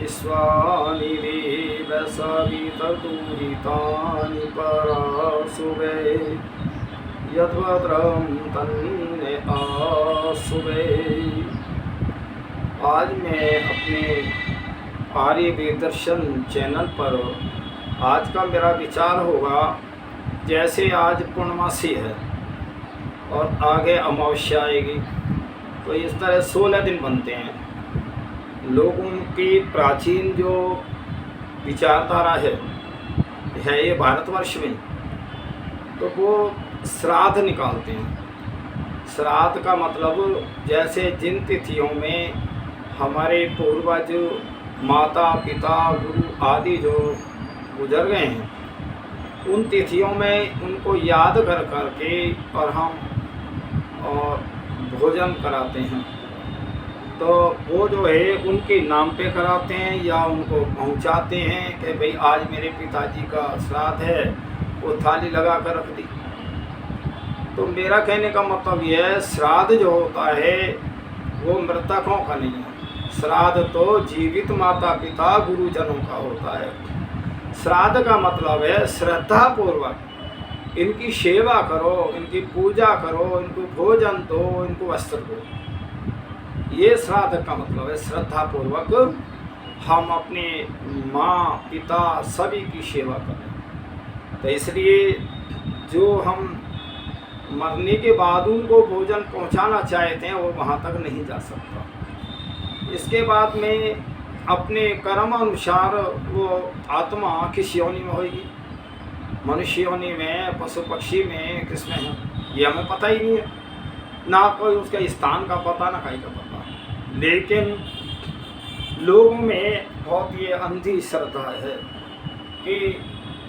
विश्वानि देव सवितर्दुरितानि पराशुवे यद्भद्रं तन्मे आशुवे। आज मैं अपने आर्य वेददर्शन चैनल पर आज का मेरा विचार होगा, जैसे आज पूर्णमासी है और आगे अमावस्या आएगी, तो इस तरह 16 दिन बनते हैं। लोगों की प्राचीन जो विचारधारा है ये भारतवर्ष में, तो वो श्राद्ध निकालते हैं। श्राद्ध का मतलब जैसे जिन तिथियों में हमारे पूर्वज माता पिता गुरु आदि जो गुजर गए हैं, उन तिथियों में उनको याद कर करके और हम भोजन कराते हैं। तो वो जो है उनके नाम पे कराते हैं या उनको पहुंचाते हैं कि भाई आज मेरे पिताजी का श्राद्ध है, वो थाली लगा कर रख दी। तो मेरा कहने का मतलब यह है, श्राद्ध जो होता है वो मृतकों का नहीं है। श्राद्ध तो जीवित माता पिता गुरुजनों का होता है। श्राद्ध का मतलब है श्रद्धा पूर्वक इनकी सेवा करो, इनकी पूजा करो, इनको भोजन दो, इनको वस्त्र दो। ये श्राद्ध का मतलब है श्रद्धा पूर्वक हम अपने माँ पिता सभी की सेवा करें। तो इसलिए जो हम मरने के बाद उनको भोजन पहुंचाना चाहते हैं वो वहाँ तक नहीं जा सकता। इसके बाद में अपने कर्म अनुसार वो आत्मा किस योनि में होगी, मनुष्य योनि में, पशु पक्षी में, किसमें है ये हमें पता ही नहीं है। ना कोई उसके स्थान का पता, ना कहीं का पता। लेकिन लोगों में बहुत ये अंधी श्रद्धा है कि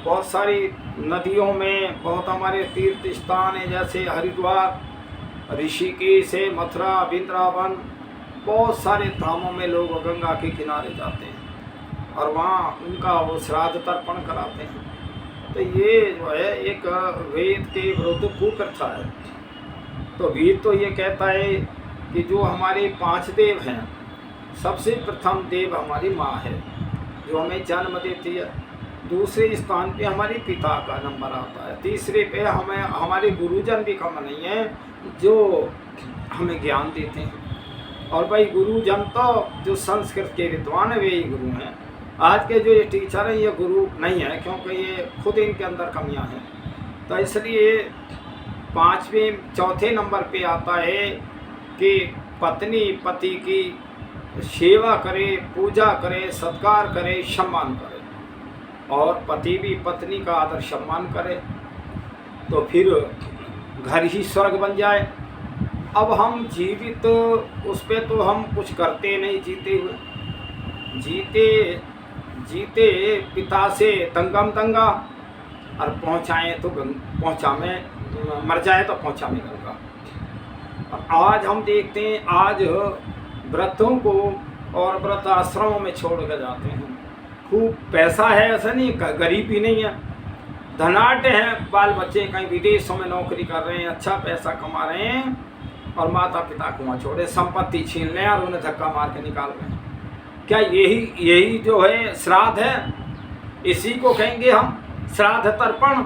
बहुत सारी नदियों में, बहुत हमारे तीर्थ स्थान है जैसे हरिद्वार, ऋषिकेश है, मथुरा, वृंदावन, बहुत सारे धामों में लोग गंगा के किनारे जाते हैं और वहाँ उनका वो श्राद्ध तर्पण कराते हैं। तो ये जो है एक वेद के विरुद्ध कुप्रथा है। तो वेद तो ये कहता है कि जो हमारे 5 देव हैं, सबसे प्रथम देव हमारी माँ है जो हमें जन्म देती है। दूसरे स्थान पे हमारे पिता का नंबर आता है। तीसरे पे हमें हमारे गुरुजन भी कम नहीं है जो हमें ज्ञान देते हैं। और भाई गुरुजन तो जो संस्कृत के विद्वान है वे ही गुरु हैं। आज के जो ये टीचर हैं ये गुरु नहीं है, क्योंकि ये खुद इनके अंदर कमियां हैं। तो इसलिए 5वें चौथे नंबर पे आता है कि पत्नी पति की सेवा करे, पूजा करे, सत्कार करे, सम्मान करे, और पति भी पत्नी का आदर सम्मान करे, तो फिर घर ही स्वर्ग बन जाए। अब हम जीवित उस पे तो हम कुछ करते नहीं, जीते हुए जीते पिता से दंगम दंगा, और पहुँचाएँ तो पहुँचा में, मर जाए तो पहुँचा में गंगा। आज हम देखते हैं आज व्रतों को और व्रत आश्रमों में छोड़ कर जाते हैं। खूब पैसा है, ऐसा नहीं, गरीबी नहीं है, धनाढ़ हैं, बाल बच्चे कहीं विदेशों में नौकरी कर रहे हैं, अच्छा पैसा कमा रहे हैं, और माता पिता को वहाँ छोड़े, संपत्ति छीन लें और उन्हें धक्का मार के निकाल रहे हैं। क्या यही जो है श्राद्ध है? इसी को कहेंगे हम श्राद्ध तर्पण।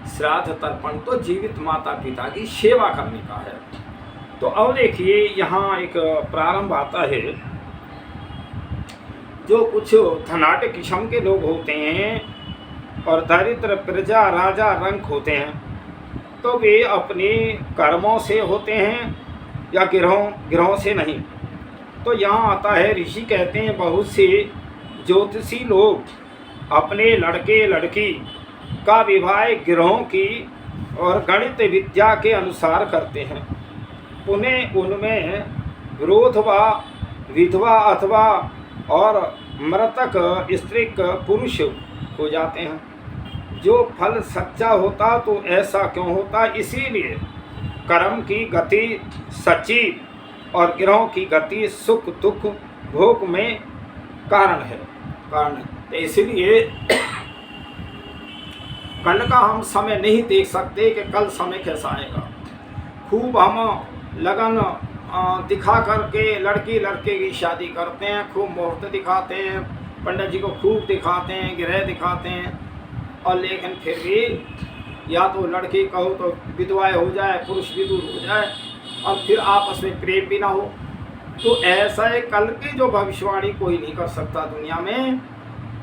श्राद्ध तर्पण तो जीवित माता पिता की सेवा करने का है। तो अब देखिए यहाँ एक प्रारंभ आता है, जो कुछ धनाढ़ किस्म के लोग होते हैं और दरिद्र प्रजा राजा रंक होते हैं, तो वे अपने कर्मों से होते हैं या गिरोह से नहीं। तो यहाँ आता है, ऋषि कहते हैं बहुत से ज्योतिषी लोग अपने लड़के लड़की का विवाह गिरोह की और गणित विद्या के अनुसार करते हैं। उन्हें उनमें विधवा अथवा और मृतक स्त्री पुरुष हो जाते हैं। जो फल सच्चा होता तो ऐसा क्यों होता? इसीलिए कर्म की गति सच्ची और गिरोह की गति सुख दुख भोग में कारण है। तो इसलिए कल का हम समय नहीं देख सकते कि कल समय कैसा आएगा। खूब हम लगन दिखा करके लड़की लड़के की शादी करते हैं, खूब मुहूर्त दिखाते हैं, पंडित जी को खूब दिखाते हैं, ग्रह दिखाते हैं, और लेकिन फिर भी या तो लड़की कहो तो विधवाएं हो जाए, पुरुष विदुर हो जाए, और फिर आपस में प्रेम भी ना हो। तो ऐसा है, कल की जो भविष्यवाणी कोई नहीं कर सकता दुनिया में।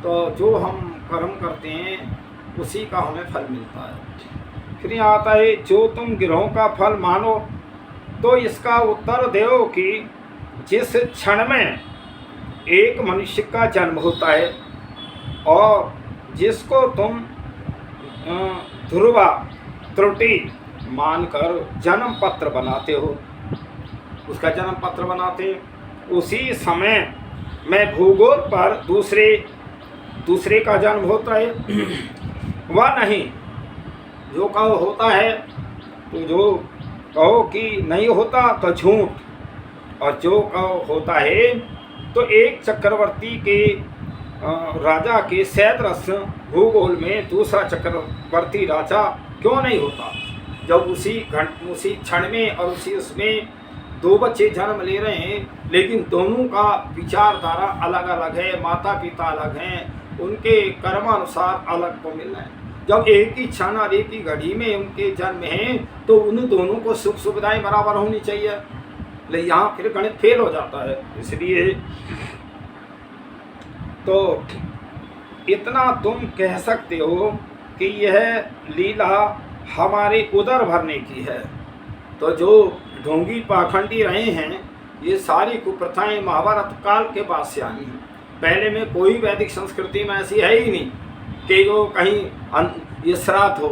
तो जो हम कर्म करते हैं उसी का हमें फल मिलता है। फिर यहाँ आता है, जो तुम गिरोह का फल मानो, तो इसका उत्तर दो कि जिस क्षण में एक मनुष्य का जन्म होता है और जिसको तुम ध्रुवा त्रुटि मानकर जन्म पत्र बनाते हो, उसका जन्म पत्र बनाते, उसी समय में भूगोल पर दूसरे का जन्म होता है। वह नहीं जो कहो होता है, तो जो कहो कि नहीं होता तो झूठ, और जो कहो होता है तो एक चक्रवर्ती के राजा के सैदरस भूगोल में दूसरा चक्रवर्ती राजा क्यों नहीं होता, जब उसी क्षण में और उसी उसमें दो बच्चे जन्म ले रहे हैं, लेकिन दोनों का विचारधारा अलग अलग है, माता पिता अलग हैं, उनके कर्मानुसार अलग को मिल रहे हैं। जब एक ही क्षण और एक ही घड़ी में उनके जन्म हैं, तो उन दोनों को सुख सुविधाएं बराबर होनी चाहिए, लेकिन यहाँ फिर गणित फेल हो जाता है। इसलिए तो इतना तुम कह सकते हो कि यह लीला हमारे उदर भरने की है। तो जो ढोंगी पाखंडी रहे हैं, ये सारी कुप्रथाएं महाभारत काल के बाद से आई हैं। पहले में कोई वैदिक संस्कृति में ऐसी है ही नहीं कि जो कहीं ये श्राद्ध हो।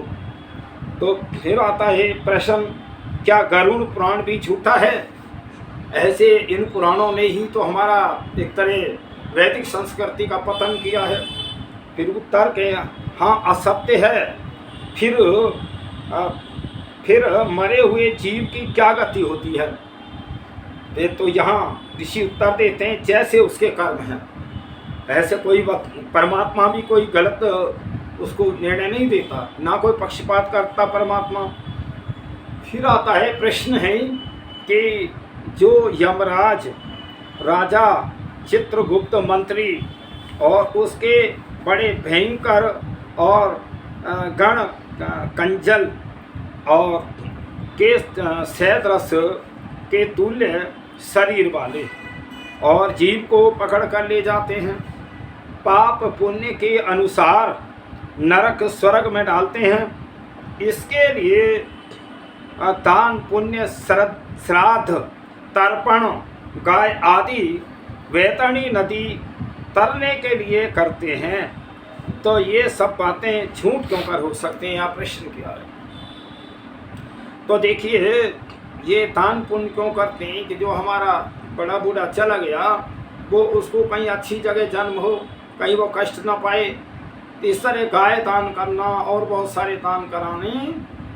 तो फिर आता है प्रश्न, क्या गरुड़ पुराण भी झूठा है? ऐसे इन पुराणों ने ही तो हमारा एक तरह वैदिक संस्कृति का पतन किया है। फिर उत्तर के हाँ असत्य है। फिर मरे हुए जीव की क्या गति होती है? तो यहाँ ऋषि उत्तर देते हैं, जैसे उसके कर्म हैं ऐसे कोई परमात्मा भी कोई गलत उसको निर्णय नहीं देता, ना कोई पक्षपात करता परमात्मा। फिर आता है प्रश्न है कि जो यमराज राजा चित्रगुप्त मंत्री और उसके बड़े भयंकर और गण कंजल और के सैदरस के तुल्य शरीर वाले और जीव को पकड़ कर ले जाते हैं, पाप पुण्य के अनुसार नरक स्वर्ग में डालते हैं। इसके लिए दान पुण्य श्राद्ध तर्पण गाय आदि वैतरणी नदी तरने के लिए करते हैं। तो ये सब बातें झूठ क्यों कर हो सकते हैं? यहाँ प्रश्न किया है। तो देखिए, ये दान पुण्य क्यों करते हैं कि जो हमारा बड़ा बूढ़ा चला गया, वो उसको कहीं अच्छी जगह जन्म हो, कहीं वो कष्ट ना पाए। इस तरह गाय दान करना और बहुत सारे दान कराने,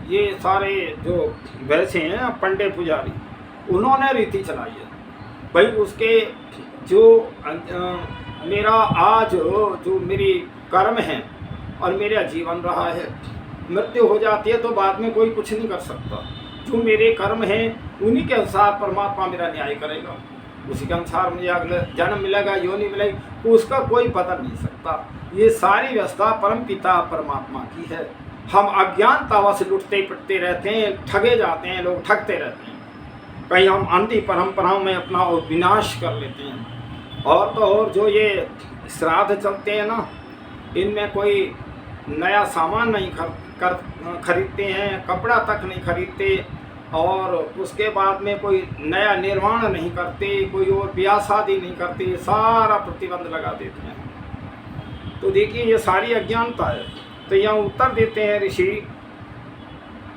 ये सारे जो वैसे हैं पंडित पुजारी, उन्होंने रीति चलाई है। भाई उसके जो मेरा आज जो मेरी कर्म है और मेरा जीवन रहा है, मृत्यु हो जाती है तो बाद में कोई कुछ नहीं कर सकता। जो मेरे कर्म हैं उन्हीं के अनुसार परमात्मा मेरा न्याय करेगा, उसी के अनुसार मुझे अगले जन्म मिलेगा, योनि मिलेगी, उसका कोई पता नहीं सकता। ये सारी व्यवस्था परम पिता परमात्मा की है। हम अज्ञानतावा से लुटते पिटते रहते हैं, ठगे जाते हैं, लोग ठगते रहते हैं, कहीं हम अंधी परंपराओं में अपना विनाश कर लेते हैं। और तो और जो ये श्राद्ध चलते हैं ना, इनमें कोई नया सामान नहीं खरीदते हैं, कपड़ा तक नहीं खरीदते, और उसके बाद में कोई नया निर्माण नहीं करते, कोई और ब्याह शादी नहीं करते, सारा प्रतिबंध लगा देते हैं। तो देखिए ये सारी अज्ञानता है। तो यहाँ उत्तर देते हैं ऋषि,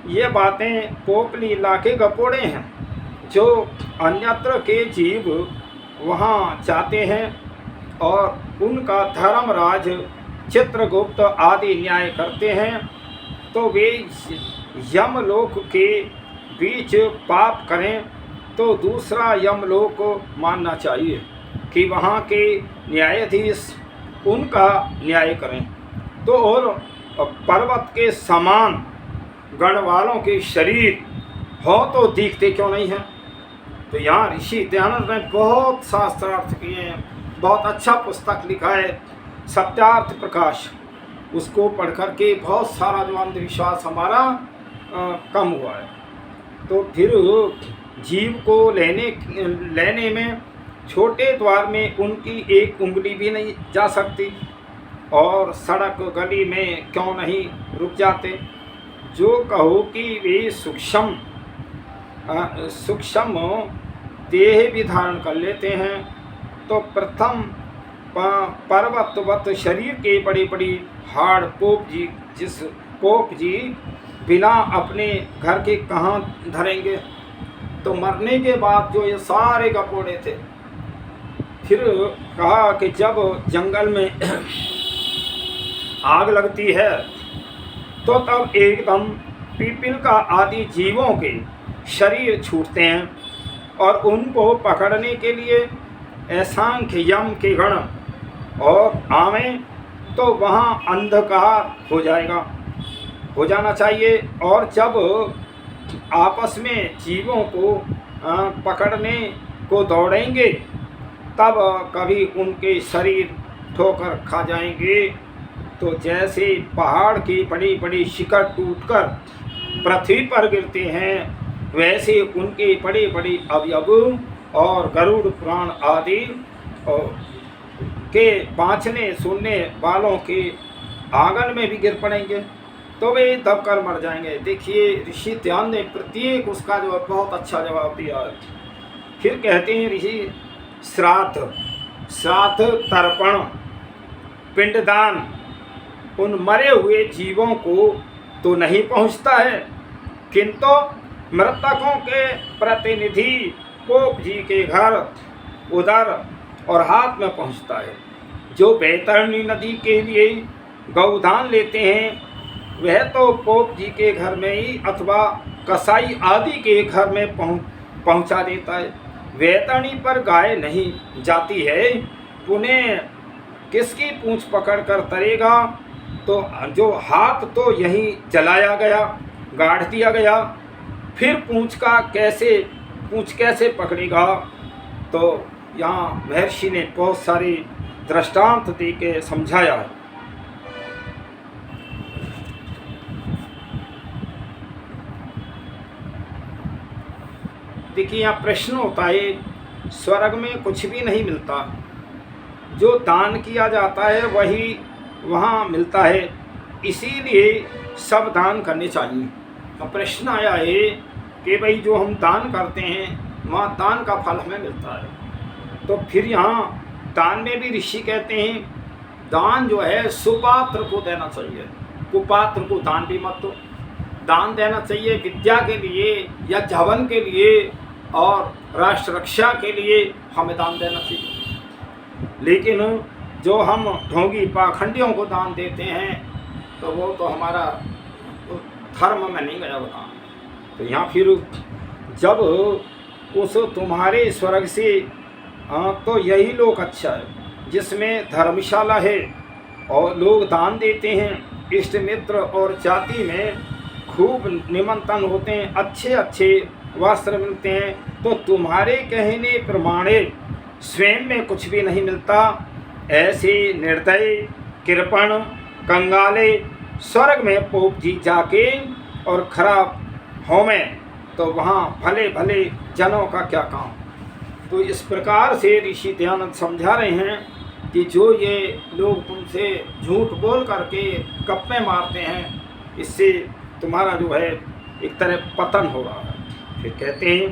ये बातें पोपली इलाके गपोड़े हैं। जो अन्यत्र के जीव वहाँ जाते हैं और उनका धर्मराज चित्रगुप्त आदि न्याय करते हैं, तो वे यमलोक के बीच पाप करें तो दूसरा यमलोक मानना चाहिए कि वहाँ के न्यायाधीश उनका न्याय करें। तो और और पर्वत के समान गण वालों के शरीर हो तो दिखते क्यों नहीं हैं। तो यहाँ ऋषि दयानंद ने बहुत शास्त्रार्थ किए हैं, बहुत अच्छा पुस्तक लिखा है सत्यार्थ प्रकाश। उसको पढ़ कर के बहुत सारा जो अंधविश्वास हमारा कम हुआ है। तो फिर जीव को लेने में छोटे द्वार में उनकी एक उंगली भी नहीं जा सकती, और सड़क गली में क्यों नहीं रुक जाते। जो कहो कि वे सूक्ष्म देह भी धारण कर लेते हैं, तो प्रथम पर्वतवत शरीर के बड़ी बड़ी हाड़ पोप जी बिना अपने घर के कहाँ धरेंगे। तो मरने के बाद जो ये सारे गपोड़े थे, फिर कहा कि जब जंगल में आग लगती है तो तब एकदम पीपल का आदि जीवों के शरीर छूटते हैं, और उनको पकड़ने के लिए असंख्य यम के गण और आवें, तो वहाँ अंधकार हो जाना चाहिए। और जब आपस में जीवों को पकड़ने को दौड़ेंगे, तब कभी उनके शरीर ठोकर खा जाएंगे। तो जैसे पहाड़ की बड़ी बड़ी शिखर टूटकर पृथ्वी पर गिरते हैं, वैसे उनके बड़े बड़े अवयव और गरुड़ पुराण आदि के बाँचने सुनने वालों के आंगन में भी गिर पड़ेंगे, तो वे दब कर मर जाएंगे। देखिए ऋषि ध्यान ने प्रत्येक उसका जो बहुत अच्छा जवाब दिया है। फिर कहते हैं ऋषि श्राद्ध तर्पण पिंडदान उन मरे हुए जीवों को तो नहीं पहुंचता है, किंतु मृतकों के प्रतिनिधि पोप जी के घर उदर और हाथ में पहुंचता है। जो बैतरणी नदी के लिए गौदान लेते हैं, वह तो पोप जी के घर में ही अथवा कसाई आदि के घर में पहुंचा देता है। बैतरणी पर गाय नहीं जाती है, उन्हें किसकी पूंछ पकड़ कर तरेगा। तो जो हाथ तो यहीं जलाया गया, गाड़ दिया गया, फिर पूंछ कैसे पकड़ेगा। तो यहाँ महर्षि ने बहुत सारी दृष्टांत दे के समझाया है। देखिए यहाँ प्रश्न होता है, स्वर्ग में कुछ भी नहीं मिलता, जो दान किया जाता है वही वहाँ मिलता है, इसीलिए सब दान करने चाहिए। अब प्रश्न आया है कि भाई जो हम दान करते हैं वहाँ दान का फल हमें मिलता है। तो फिर यहाँ दान में भी ऋषि कहते हैं दान जो है सुपात्र को देना चाहिए, कुपात्र को दान भी मत दो। दान देना चाहिए विद्या के लिए या जवन के लिए और राष्ट्र रक्षा के लिए हमें दान देना चाहिए। लेकिन जो हम ढोंगी पाखंडियों को दान देते हैं तो वो तो हमारा धर्म में नहीं गया बताना। तो यहाँ फिर जब उस तुम्हारे स्वर्ग से तो यही लोग अच्छा है जिसमें धर्मशाला है और लोग दान देते हैं, इष्ट मित्र और जाति में खूब निमंत्रण होते हैं, अच्छे अच्छे वस्त्र मिलते हैं। तो तुम्हारे कहने प्रमाणे स्वयं में कुछ भी नहीं मिलता। ऐसे निर्दय कृपण कंगाले स्वर्ग में पोप जी जाके और खराब होमे, तो वहाँ भले भले जनों का क्या काम। तो इस प्रकार से ऋषि दयानंद समझा रहे हैं कि जो ये लोग तुमसे झूठ बोल करके गप्पे मारते हैं, इससे तुम्हारा जो है एक तरह पतन हो रहा है। फिर कहते हैं,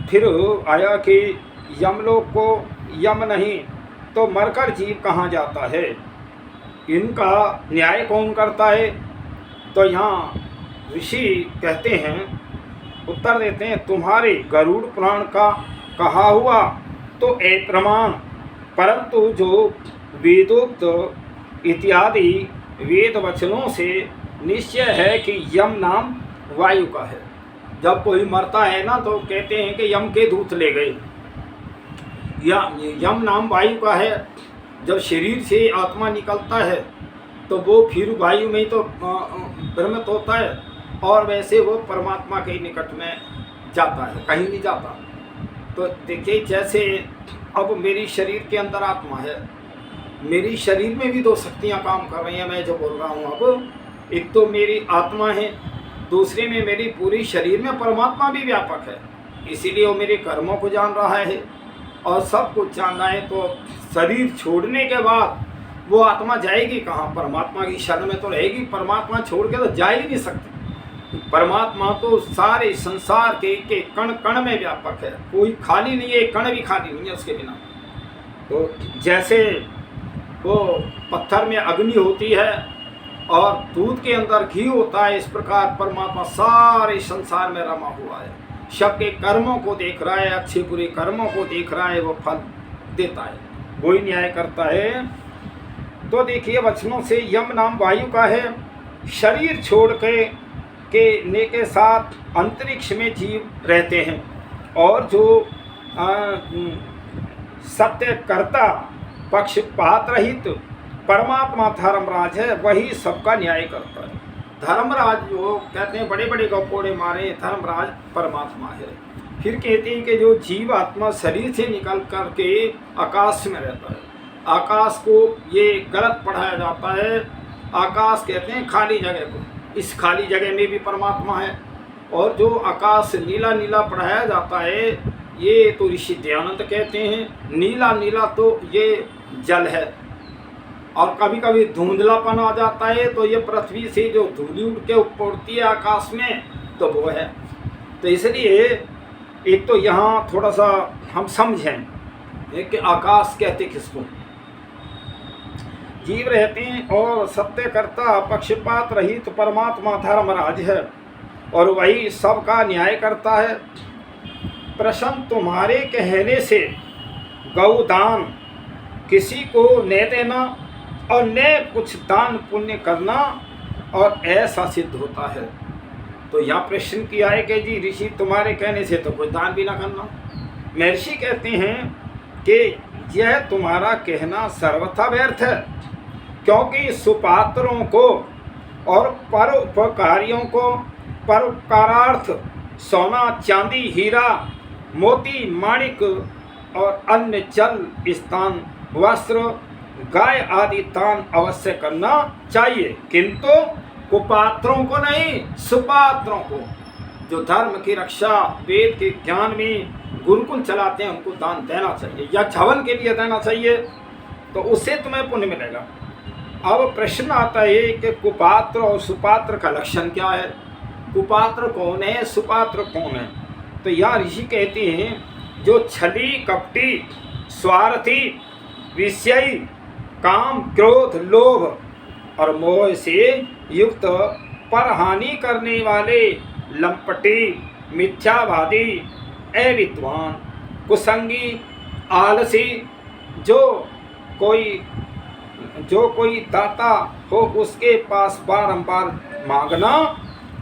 फिर आया कि यमलोक को यम नहीं तो मरकर जीव कहाँ जाता है, इनका न्याय कौन करता है। तो यहाँ ऋषि कहते हैं, उत्तर देते हैं, तुम्हारे गरुड़ पुराण का कहा हुआ तो अप्रमाण, परंतु जो वेदोक्त इत्यादि वेद वचनों से निश्चय है कि यम नाम वायु का है। जब कोई मरता है ना तो कहते हैं कि यम के दूत ले गए, या यम नाम वायु का है। जब शरीर से आत्मा निकलता है तो वो फिर वायु में ही तो भ्रमित होता है, और वैसे वो परमात्मा के निकट में जाता है, कहीं नहीं जाता। तो देखिए, जैसे अब मेरी शरीर के अंदर आत्मा है, मेरी शरीर में भी दो शक्तियाँ काम कर रही हैं। मैं जो बोल रहा हूँ अब, एक तो मेरी आत्मा है, दूसरे में मेरी पूरी शरीर में परमात्मा भी व्यापक है। इसीलिए वो मेरे कर्मों को जान रहा है और सब कुछ जान रहा है। तो शरीर छोड़ने के बाद वो आत्मा जाएगी कहाँ? परमात्मा की शरण में तो रहेगी। परमात्मा छोड़ के तो जा ही नहीं सकती। परमात्मा तो सारे संसार के एक कण कण में व्यापक है, कोई खाली नहीं है, एक कण भी खाली नहीं है उसके बिना। तो जैसे वो पत्थर में अग्नि होती है और दूध के अंदर घी होता है, इस प्रकार परमात्मा सारे संसार में रमा हुआ है, सबके कर्मों को देख रहा है, अच्छे बुरे कर्मों को देख रहा है, वो फल देता है, वही न्याय करता है। तो देखिए, वचनों से यम नाम वायु का है, शरीर छोड़ के साथ अंतरिक्ष में जीव रहते हैं, और जो सत्यकर्ता पक्षपात रहित परमात्मा धर्मराज है, वही सबका न्याय करता है। धर्मराज जो कहते हैं, बड़े बड़े गपोड़े मारे, धर्मराज परमात्मा है। फिर कहते हैं कि जो जीव आत्मा शरीर से निकल कर के आकाश में रहता है, आकाश को ये गलत पढ़ाया जाता है। आकाश कहते हैं खाली जगह को, इस खाली जगह में भी परमात्मा है। और जो आकाश नीला नीला पढ़ाया जाता है, ये तो ऋषि दयानंद कहते हैं नीला नीला तो ये जल है। और कभी कभी धुंधलापन आ जाता है, तो ये पृथ्वी से जो धूली उड़ के ऊपर उड़ती है आकाश में, तो वो है। तो इसलिए एक तो यहाँ थोड़ा सा हम समझें कि आकाश कहते किसको? जीव रहते हैं, और सत्यकर्ता पक्षपात रहित परमात्मा धर्मराज है, और वही सबका न्याय करता है। प्रश्न तुम्हारे कहने से गौदान किसी को न देना और न कुछ दान पुण्य करना, और ऐसा सिद्ध होता है। तो यहाँ प्रश्न किया है कि जी ऋषि तुम्हारे कहने से तो कोई दान भी ना करना। महर्षि कहते हैं कि यह तुम्हारा कहना सर्वथा व्यर्थ है, क्योंकि सुपात्रों को और परोपकारियों को परोपकारार्थ सोना चांदी हीरा मोती माणिक और अन्य जल स्थान वस्त्र गाय आदि दान अवश्य करना चाहिए, किंतु कुपात्रों को नहीं, सुपात्रों को, जो धर्म की रक्षा वेद के ज्ञान में गुरुकुल चलाते हैं, उनको दान देना चाहिए या हवन के लिए देना चाहिए, तो उससे तुम्हें पुण्य मिलेगा। अब प्रश्न आता है कि कुपात्र और सुपात्र का लक्षण क्या है? कुपात्र कौन है, सुपात्र कौन है? तो यहाँ ऋषि कहते हैं जो छली कपटी स्वार्थी विषयी काम क्रोध लोभ और मोह से युक्त परहानि करने वाले लंपटी मिथ्यावादी अविद्वान कुसंगी आलसी जो कोई दाता हो उसके पास बारंबार मांगना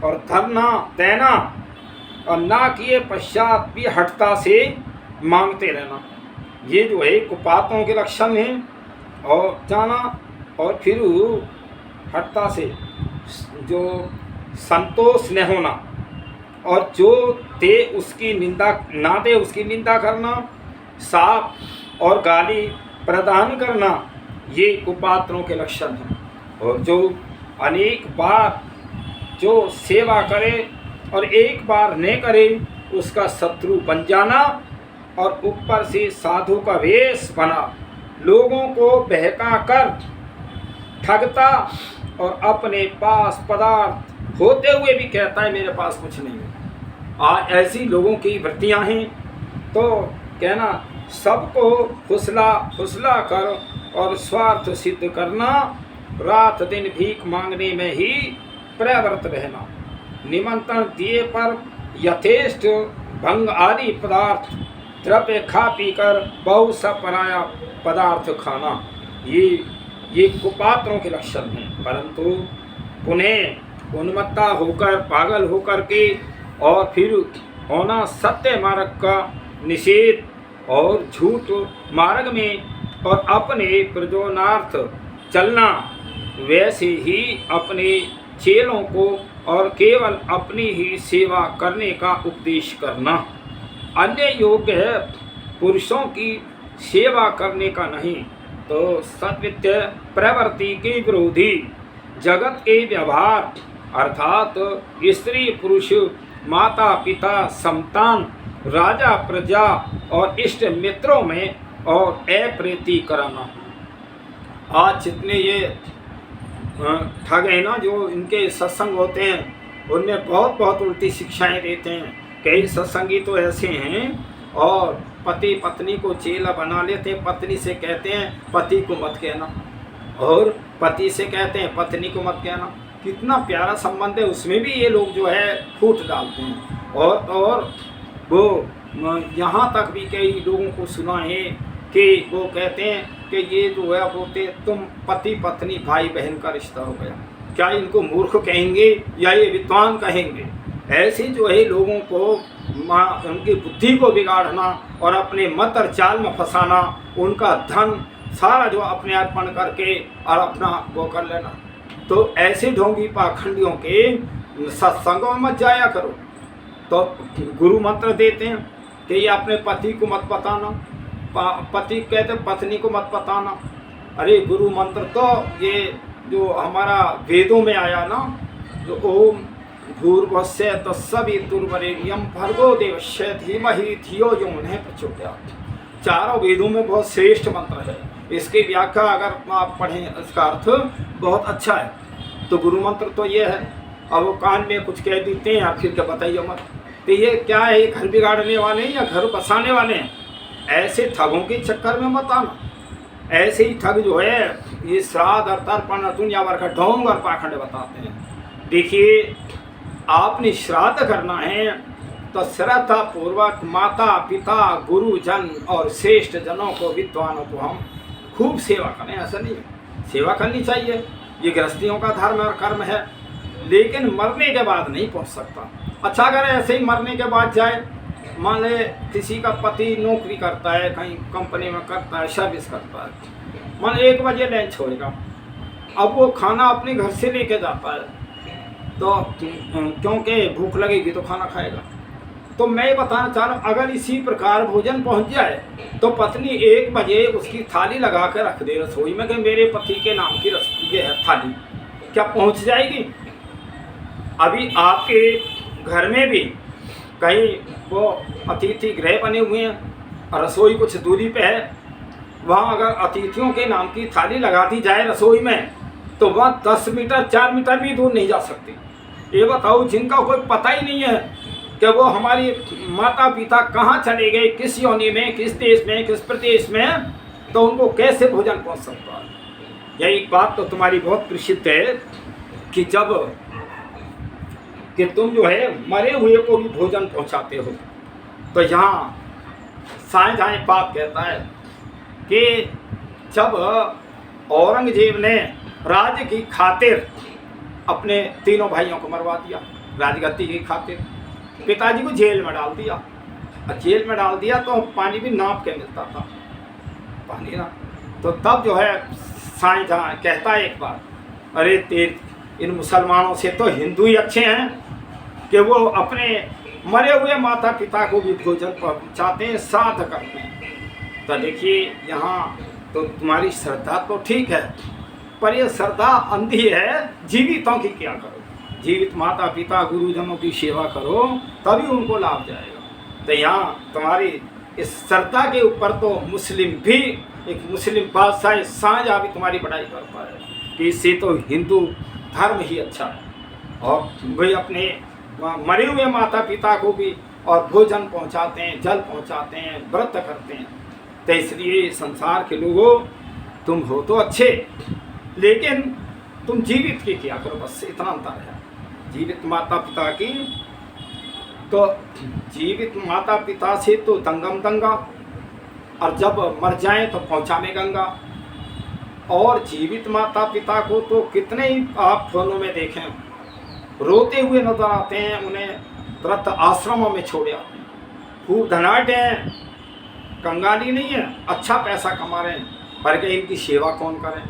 और धरना देना और ना किए पश्चात भी हठता से मांगते रहना, ये जो है कुपात्रों के लक्षण हैं। और जाना और फिर हठता से जो संतोष न होना और जो दे उसकी निंदा ना दे उसकी निंदा करना, साप और गाली प्रदान करना, ये कुपात्रों के लक्षण हैं। और जो अनेक बार जो सेवा करे और एक बार न करे उसका शत्रु बन जाना, और ऊपर से साधु का वेश बना लोगों को बहका कर ठगता और अपने पास पदार्थ होते हुए भी कहता है मेरे पास कुछ नहीं है। ऐसी लोगों की वृत्तियां हैं। तो कहना सबको फुसला कर और स्वार्थ सिद्ध करना, रात दिन भीख मांगने में ही प्रवृत्त रहना, निमंत्रण दिए पर यथेष्ट भंग आदि पदार्थ द्रव्य खा पी कर बहु सा पराया पदार्थ खाना, ये कुपात्रों के लक्षण हैं। परंतु उन्हें उन्मत्ता होकर पागल होकर के और फिर होना सत्य मार्ग का निषेध और झूठ मार्ग में और अपने प्रयोजनार्थ चलना, वैसे ही अपने चेलों को और केवल अपनी ही सेवा करने का उपदेश करना। अन्य योग्य पुरुषों की सेवा करने का नहीं, तो सत्वित्य प्रवृत्ति के विरोधी जगत के व्यवहार अर्थात स्त्री पुरुष, माता पिता, संतान, राजा प्रजा और इष्ट मित्रों में और अप्रीति कराना। आज जितने ये ठग हैं ना, जो इनके सत्संग होते हैं उनमें बहुत बहुत उल्टी शिक्षाएं देते हैं। कई सत्संगी तो ऐसे हैं और पति पत्नी को चेला बना लेते हैं। पत्नी से कहते हैं पति को मत कहना, और पति से कहते हैं पत्नी को मत कहना। कितना प्यारा संबंध है, उसमें भी ये लोग जो है फूट डालते हैं। और वो यहाँ तक भी कई लोगों को सुना है कि वो कहते हैं कि ये जो है बोलते तुम पति पत्नी भाई बहन का रिश्ता हो गया। क्या इनको मूर्ख कहेंगे या ये विद्वान कहेंगे? ऐसे जो है लोगों को उनकी बुद्धि को बिगाड़ना और अपने मत और चाल में फंसाना, उनका धन सारा जो अपने अर्पण करके और अपना वो कर लेना। तो ऐसे ढोंगी पाखंडियों के सत्संगों में मत जाया करो। तो गुरु मंत्र देते हैं कि ये अपने पति को मत बताना, पति कहते पत्नी को मत बताना। अरे गुरु मंत्र तो ये जो हमारा वेदों में आया ना, जो ओम भूर्भुवस्सुः तत्सवितुर्वरेण्यं भर्गो देवस्य धीमहि धियो यो नः प्रचोदयात्। चारों वेदों में बहुत श्रेष्ठ मंत्र है। इसकी व्याख्या अगर आप पढ़ें, इसका अर्थ बहुत अच्छा है। तो गुरु मंत्र तो ये है। अब वो कान में कुछ कह देते हैं या फिर क्या बताइए मत। तो ये क्या है, ये घर बिगाड़ने वाले हैं या घर बसाने वाले हैं? ऐसे ठगों के चक्कर में मत आना। ऐसे ही ठग जो है ये श्राद्ध और तर्पण दुनिया भर का ढोंग और पाखंड बताते हैं। देखिए, आपने श्राद्ध करना है तो श्रद्धा पूर्वक माता पिता गुरुजन और श्रेष्ठ जनों को, विद्वानों को हम खूब सेवा करें। ऐसा नहीं है, सेवा करनी चाहिए, ये गृहस्थियों का धर्म और कर्म है। लेकिन मरने के बाद नहीं पहुंच सकता। अच्छा, अगर ऐसे ही मरने के बाद जाए, मान ले किसी का पति नौकरी करता है, कहीं कंपनी में करता है, सर्विस करता है, मान 1 बजे लंच होएगा। अब वो खाना अपने घर से लेके जाता है, तो क्योंकि भूख लगेगी तो खाना खाएगा। तो मैं बताना चाह रहा हूँ, अगर इसी प्रकार भोजन पहुंच जाए तो पत्नी 1 बजे उसकी थाली लगा कर रख दे रसोई में कि मेरे पति के नाम की ये है थाली, क्या पहुंच जाएगी? अभी आपके घर में भी कहीं वो अतिथि गृह बने हुए हैं और रसोई कुछ दूरी पे है, वहाँ अगर अतिथियों के नाम की थाली लगा दी जाए रसोई में, तो वह 10 मीटर 4 मीटर भी दूर नहीं जा सकती। ये बताओ, जिनका कोई पता ही नहीं है कि वो हमारी माता पिता कहाँ चले गए, किस योनि में, किस देश में, किस प्रदेश में, तो उनको कैसे भोजन पहुँच सकता है? यही बात तो तुम्हारी बहुत प्रसिद्ध है कि तुम जो है मरे हुए को भी भोजन पहुंचाते हो। तो यहाँ साईं झाई बाप कहता है कि जब औरंगजेब ने राज्य की खातिर अपने तीनों भाइयों को मरवा दिया, राजगद्दी की खातिर, पिताजी को जेल में डाल दिया। और जेल में डाल दिया तो पानी भी नाप के मिलता था, पानी ना। तो तब जो है साईं झाई कहता है एक बार, अरे इन मुसलमानों से तो हिंदू ही अच्छे हैं कि वो अपने मरे हुए माता पिता को भी भोजन पहुँचाते हैं, श्राद्ध करते हैं। तो देखिए, यहाँ तो तुम्हारी श्रद्धा तो ठीक है, पर यह श्रद्धा अंधी है। जीवितों की क्या करो, जीवित माता पिता गुरुजनों की सेवा करो, तभी उनको लाभ जाएगा। तो यहाँ तुम्हारी इस श्रद्धा के ऊपर तो मुस्लिम भी, एक मुस्लिम बादशाह शाहजहाँ भी तुम्हारी बड़ाई करता है कि इससे तो हिंदू धर्म ही अच्छा है। और वही अपने मरे हुए माता पिता को भी और भोजन पहुंचाते हैं, जल पहुंचाते हैं, व्रत करते हैं। तो इसलिए संसार के लोगों, तुम हो तो अच्छे, लेकिन तुम जीवित की किया करो, बस इतना अंतर है। जीवित माता पिता की, तो जीवित माता पिता से तो दंगम दंगा, और जब मर जाएं तो पहुंचाने गंगा। और जीवित माता पिता को तो कितने ही आप फोनों में देखें, रोते हुए नजर आते हैं, उन्हें व्रत आश्रमों में छोड़े आते हैं। खूब धनाढ़ हैं, कंगाली नहीं है, अच्छा पैसा कमा रहे हैं, पर कि इनकी सेवा कौन करें?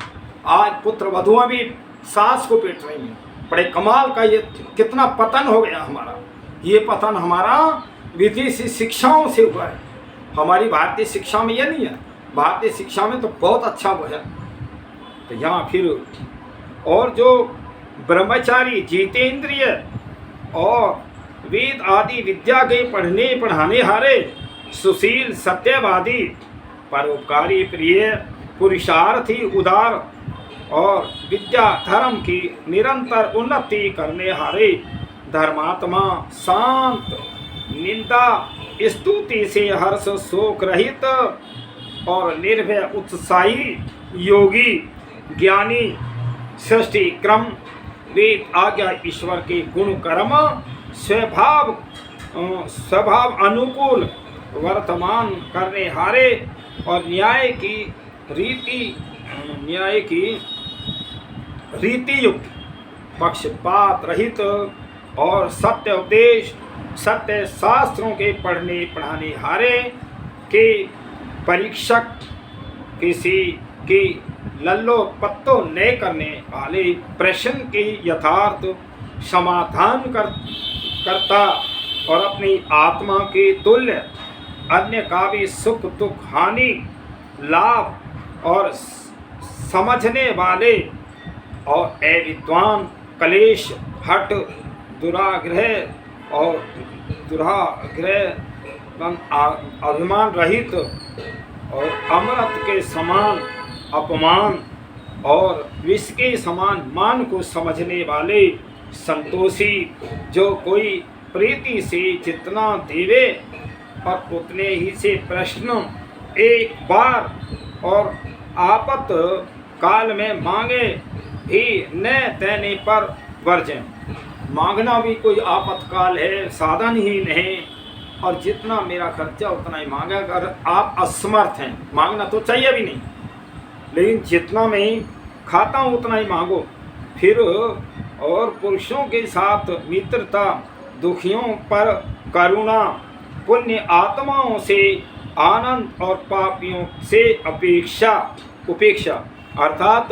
आज पुत्र वधुआं भी सास को पीट रही हैं। बड़े कमाल का ये कितना पतन हो गया हमारा। ये पतन हमारा विदेशी शिक्षाओं से हुआ है। हमारी भारतीय शिक्षा में ये नहीं है। भारतीय शिक्षा में तो बहुत अच्छा वो है। तो यहाँ फिर और जो ब्रह्मचारी जितेंद्रिय और वेद आदि विद्या के पढ़ने पढ़ाने हारे, सुशील सत्यवादी, परोपकारी, प्रिय, पुरुषार्थी, उदार और विद्या धर्म की निरंतर उन्नति करने हारे, धर्मात्मा, शांत, निंदा स्तुति से हर्ष शोक रहित और निर्भय उत्साही, योगी, ज्ञानी, सृष्टि क्रम, वेद आज्ञा, ईश्वर के गुण कर्म, स्वभाव अनुकूल वर्तमान करने हारे और न्याय की रीति युक्त, पक्षपात रहित और सत्य उपदेश, सत्य शास्त्रों के पढ़ने पढ़ाने हारे के परीक्षक, किसी की लल्लो पत्तो न करने वाले, प्रश्न के यथार्थ समाधान करता और अपनी आत्मा के तुल्य, अन्य का भी सुख दुख हानि लाभ और समझने वाले और अविद्वान, कलेश, हट, दुराग्रह और अभिमान रहित और अमृत के समान अपमान और विष के समान मान को समझने वाले, संतोषी, जो कोई प्रीति से जितना देवे और उतने ही से प्रश्न एक बार और आपत काल में मांगे भी न देने पर वर्जन। मांगना भी कोई आपातकाल है, साधन ही नहीं, और जितना मेरा खर्चा उतना ही मांगा। अगर आप असमर्थ हैं, मांगना तो चाहिए भी नहीं, लेकिन जितना मैं खाता हूँ उतना ही मांगो। फिर और पुरुषों के साथ मित्रता, दुखियों पर करुणा, पुण्य आत्माओं से आनंद और पापियों से उपेक्षा अर्थात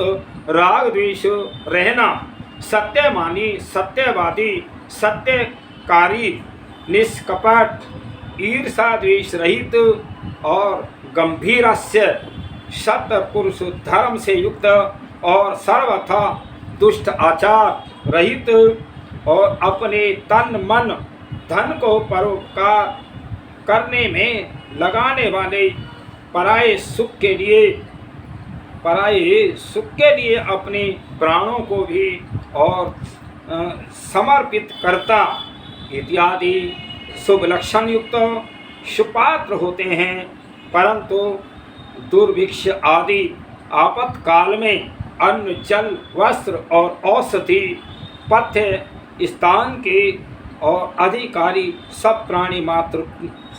राग द्वेष रहना, सत्यमानी, सत्यवादी, सत्यकारी, निष्कपट, ईर्षा द्वेष रहित और गंभीरस्य, सत्पुरुष धर्म से युक्त और सर्वथा दुष्ट आचार रहित और अपने तन मन धन को परोपकार करने में लगाने वाले, पराये सुख के लिए अपने प्राणों को भी और समर्पित करता इत्यादि शुभ लक्षण युक्त सुपात्र होते हैं। परंतु दुर्भिक्ष आदि आपातकाल में अन्न, जल, वस्त्र और औषधि, पथ्य, स्थान के और अधिकारी सब प्राणी मात्र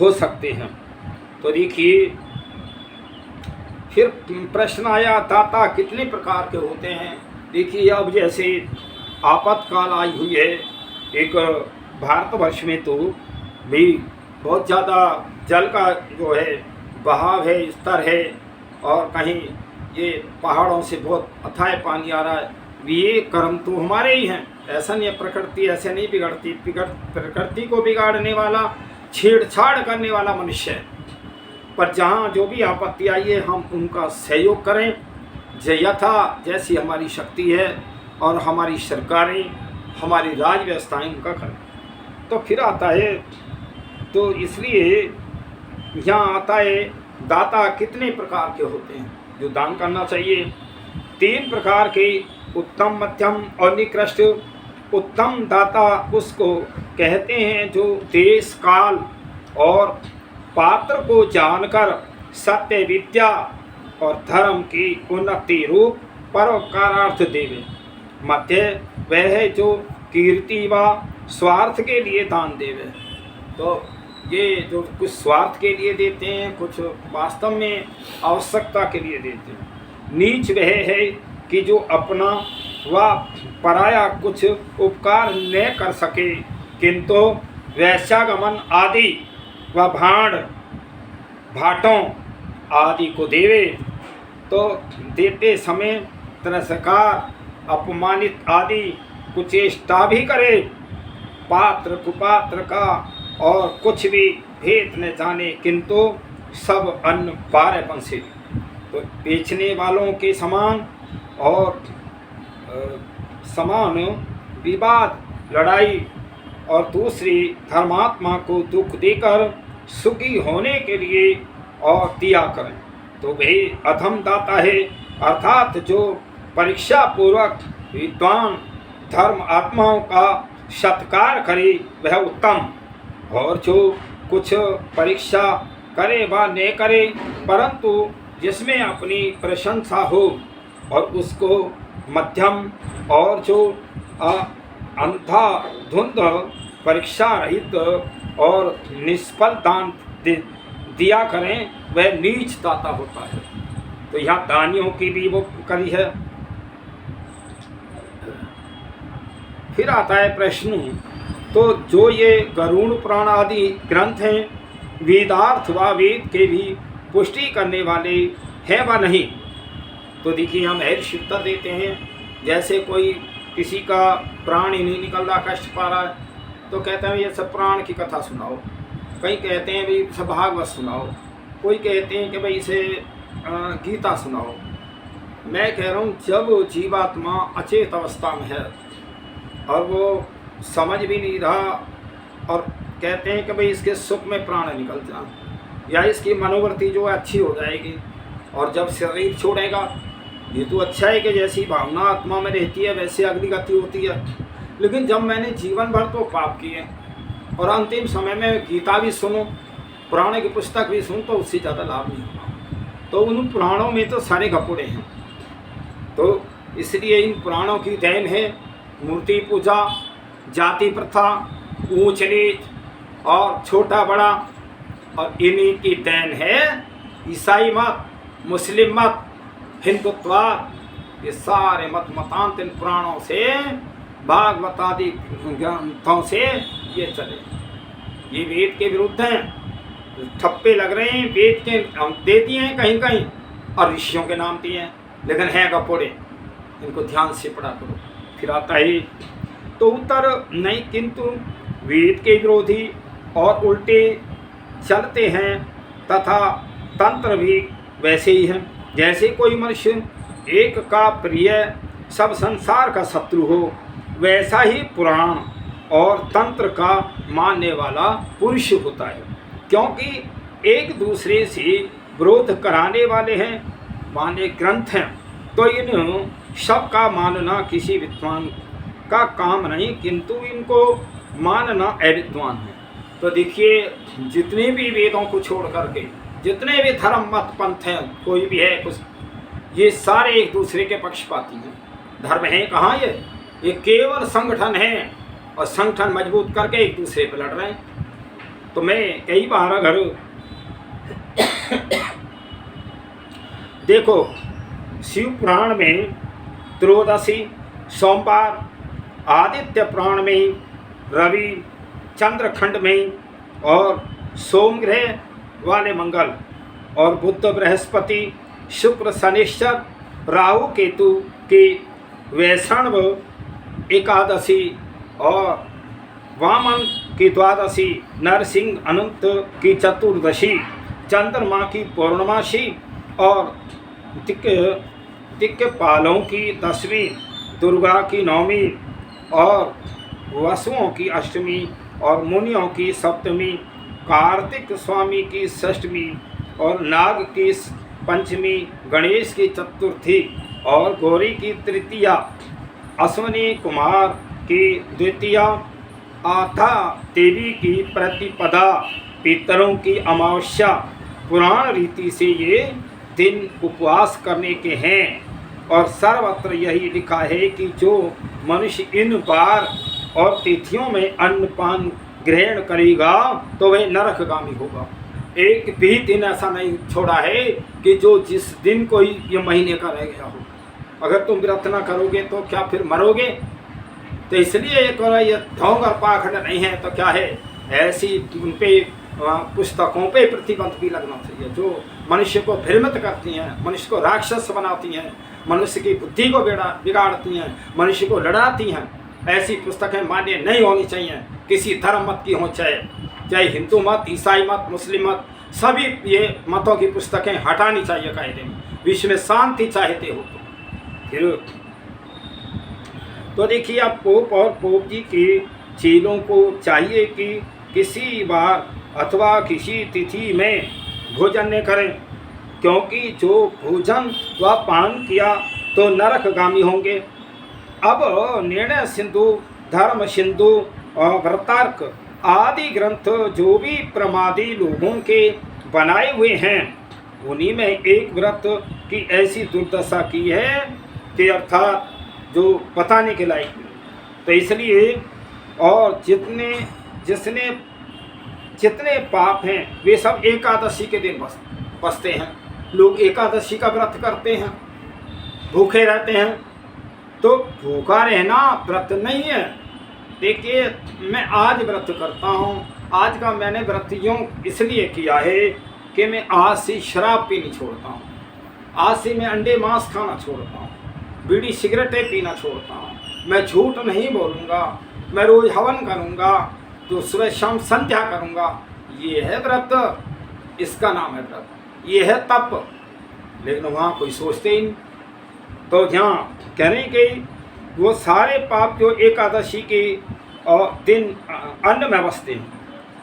हो सकते हैं। तो देखिए फिर प्रश्न आया, दाता कितने प्रकार के होते हैं। देखिए अब जैसे आपातकाल आई हुई है, एक भारतवर्ष में तो भी बहुत ज़्यादा जल का जो है बहाव है, स्तर है, और कहीं ये पहाड़ों से बहुत अथाह पानी आ रहा है। ये कर्म तो हमारे ही हैं, ऐसा नहीं है। प्रकृति ऐसे नहीं बिगड़ती। प्रकृति को बिगाड़ने वाला, छेड़छाड़ करने वाला मनुष्य है। पर जहाँ जो भी आपत्ति आई है, हम उनका सहयोग करें यथा जैसी हमारी शक्ति है, और हमारी सरकारें, हमारी राज व्यवस्थाएँ उनका करें। तो फिर आता है, तो इसलिए यहाँ आता है दाता कितने प्रकार के होते हैं जो दान करना चाहिए। 3 प्रकार के, उत्तम, मध्यम और निकृष्ट। उत्तम दाता उसको कहते हैं जो देश, काल और पात्र को जानकर सत्य, विद्या और धर्म की उन्नति रूप परोपकारार्थ देवे। मध्य वह है जो कीर्ति व स्वार्थ के लिए दान देवे। तो ये जो कुछ स्वार्थ के लिए देते हैं, कुछ वास्तव में आवश्यकता के लिए देते हैं। नीच वह है कि जो अपना व पराया कुछ उपकार न कर सके, किंतु वैश्यागमन आदि व भांड भाटों आदि को देवे। तो देते समय तिरस्कार, अपमानित आदि कुचेष्टा भी करे, पात्र कुपात्र का और कुछ भी भेद न जाने, किंतु सब अन्न पार पंसे। तो बेचने वालों के समान और समान विवाद, लड़ाई और दूसरी धर्मात्मा को दुख देकर सुखी होने के लिए और दिया करें तो वही अधम दाता है। अर्थात जो परीक्षा पूर्वक विद्वान धर्म आत्माओं का सत्कार करे वह उत्तम, और जो कुछ परीक्षा करे व न करे परंतु जिसमें अपनी प्रशंसा हो और उसको मध्यम, और जो अंधाधुंध परीक्षा रहित और निष्फल दान दिया करें वह नीच दाता होता है। तो यहाँ दानियों की भी वो करी है। फिर आता है प्रश्न, तो जो ये गरुड़ पुराण आदि ग्रंथ हैं वेदार्थ व वेद के भी पुष्टि करने वाले हैं व नहीं? तो देखिए हम महर्षि उत्तर देते हैं, जैसे कोई किसी का प्राण ही नहीं निकल रहा, कष्ट पा रहा है, तो कहते हैं ये सब पुराण की कथा सुनाओ, कई कहते हैं भाई सब भागवत सुनाओ, कोई कहते हैं कि भाई इसे गीता सुनाओ। मैं कह रहा हूँ जब जीवात्मा अचेत अवस्था में है और वो समझ भी नहीं रहा और कहते हैं कि भाई इसके सुख में प्राण निकल जाए या इसकी मनोवृत्ति जो है अच्छी हो जाएगी, और जब शरीर छोड़ेगा ये तो अच्छा है कि जैसी भावना आत्मा में रहती है वैसे अगली गति होती है, लेकिन जब मैंने जीवन भर तो पाप किए और अंतिम समय में गीता भी सुनो, पुराण की पुस्तक भी सुन, तो उससे ज़्यादा लाभ नहीं होगा। तो उन पुराणों में तो सारे घपोड़े हैं, तो इसलिए इन पुराणों की देन है मूर्ति पूजा, जाति प्रथा, ऊंच नीच और छोटा बड़ा, और इन्हीं की देन है ईसाई मत, मुस्लिम मत, हिंदुत्ववाद, ये सारे मत मतांतर पुराणों से भागवत आदि ग्रंथों से ये चले। ये वेद के विरुद्ध हैं, ठप्पे लग रहे हैं, वेद के दे दिए हैं कहीं कहीं और ऋषियों के नाम दिए हैं, लेकिन हैं गपोड़े, इनको ध्यान से पढ़ा करो। फिर आता है तो उत्तर नहीं, किंतु वेद के विरोधी और उल्टे चलते हैं तथा तंत्र भी वैसे ही हैं। जैसे कोई मनुष्य एक का प्रिय सब संसार का शत्रु हो, वैसा ही पुराण और तंत्र का मानने वाला पुरुष होता है, क्योंकि एक दूसरे से विरोध कराने वाले हैं, माने ग्रंथ हैं। तो इन सब का मानना किसी विद्वान का काम नहीं, किंतु इनको मानना अविद्वान है। तो देखिए जितने भी वेदों को छोड़ करके जितने भी धर्म मत पंथ हैं, कोई भी है कुछ, ये सारे एक दूसरे के पक्षपाती हैं। धर्म है कहाँ ये केवल संगठन है, और संगठन मजबूत करके एक दूसरे पर लड़ रहे हैं। तो मैं कई बार अगर देखो शिव पुराण में त्रयोदशी सोमवार, आदित्य पुराण में रवि चंद्रखंड में और सोम ग्रह वाले मंगल, और बुध बृहस्पति शुक्र शनिश्चर राहु केतु की वैष्णव एकादशी और वामन की द्वादशी, नरसिंह अनंत की चतुर्दशी, चंद्रमा की पौर्णमासी और दिक्पालों की 10वीं, दुर्गा की 9वीं और वसुओं की 8वीं और मुनियों की 7वीं, कार्तिक स्वामी की 6वीं और नाग की 5वीं, गणेश की 4थी और गौरी की 3य, अश्विनी कुमार की 2य, आथा देवी की प्रतिपदा, पितरों की अमावस्या। पुराण रीति से ये दिन उपवास करने के हैं, और सर्वत्र यही लिखा है कि जो मनुष्य इन बार और तिथियों में अन्नपान ग्रहण करेगा तो वह नरकगामी होगा। एक भी दिन ऐसा नहीं छोड़ा है कि जो जिस दिन कोई ये महीने का रह गया हो। अगर तुम व्रत न करोगे तो क्या फिर मरोगे? तो इसलिए एक और ये ढोंग और पाखंड नहीं है तो क्या है, ऐसी उन पे पुस्तकों पे प्रतिबंध भी लगना चाहिए जो मनुष्य को भ्रमित करती हैं, मनुष्य को राक्षस बनाती हैं मनुष्य की बुद्धि को बिगाड़ती हैं, मनुष्य को लड़ाती हैं, ऐसी पुस्तकें मान्य नहीं होनी चाहिए। किसी धर्म मत की हो, चाहे हिंदू मत, ईसाई मत, मुस्लिम मत, सभी ये मतों की पुस्तकें हटानी चाहिए कायदे में। विश्व में शांति चाहते हो तो देखिए, अब पोप और पोप जी के चेलों को चाहिए कि किसी बार अथवा किसी तिथि में भोजन न करें, क्योंकि जो भोजन व पान किया तो नरकगामी होंगे। अब निर्णय सिंधु, धर्म सिंधु और व्रतार्क आदि ग्रंथ जो भी प्रमादी लोगों के बनाए हुए हैं, उन्हीं में एक व्रत की ऐसी दुर्दशा की है कि अर्थात जो बताने के लायक नहीं। तो इसलिए और जितने पाप हैं वे सब एकादशी के दिन बसते हैं। लोग एकादशी का व्रत करते हैं, भूखे रहते हैं। तो भूखा रहना व्रत नहीं है। देखिए, मैं आज व्रत करता हूँ, आज का मैंने व्रत यूँ इसलिए किया है कि मैं आज से शराब पीनी छोड़ता हूँ, आज से मैं अंडे मांस खाना छोड़ता हूँ, बीड़ी सिगरेटें पीना छोड़ता हूँ, मैं झूठ नहीं बोलूँगा, मैं रोज़ हवन करूँगा, तो सुबह शाम संध्या करूँगा। ये है व्रत, इसका नाम है व्रत, ये है तप। लेकिन वहाँ कोई सोचते ही नहीं। तो यहाँ कह रहे हैं कि वो सारे पाप जो एकादशी के दिन अन्न में बसते हैं,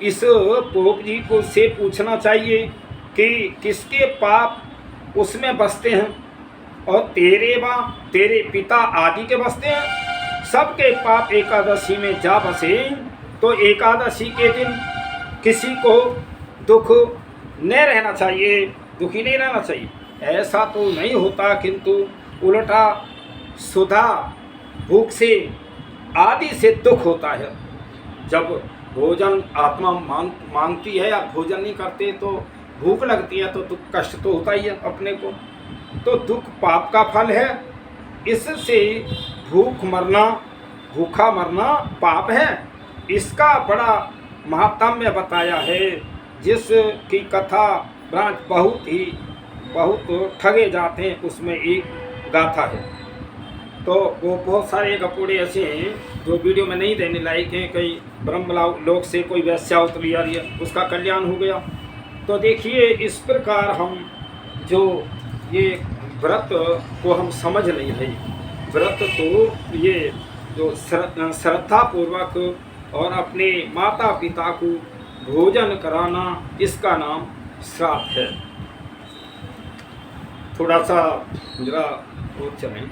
इस पोप जी को से पूछना चाहिए कि किसके पाप उसमें बसते हैं, और तेरे पिता आदि के बसते हैं। सबके पाप एकादशी में जा बसे, तो एकादशी के दिन किसी को दुख न रहना चाहिए, दुखी नहीं रहना चाहिए। ऐसा तो नहीं होता, किंतु उल्टा सुधा भूख से आदि से दुख होता है। जब भोजन आत्मा मांगती है या भोजन नहीं करते तो भूख लगती है, तो दुख कष्ट तो होता ही है अपने को। तो दुख पाप का फल है, इससे भूखा मरना पाप है। इसका बड़ा महात्म्य बताया है, जिसकी कथा ब्रांच बहुत ठगे जाते हैं, उसमें एक गाथा है। तो वो बहुत सारे कपूड़े ऐसे हैं जो वीडियो में नहीं देने लायक हैं। कई ब्रह्म लोक से कोई वैश्या उतरी आ रही है, उसका कल्याण हो गया। तो देखिए, इस प्रकार हम जो ये व्रत को हम समझ नहीं है। व्रत तो ये जो श्रद्धा पूर्वक और अपने माता पिता को भोजन कराना, इसका नाम श्राद्ध है। थोड़ा सा जरा और चलें,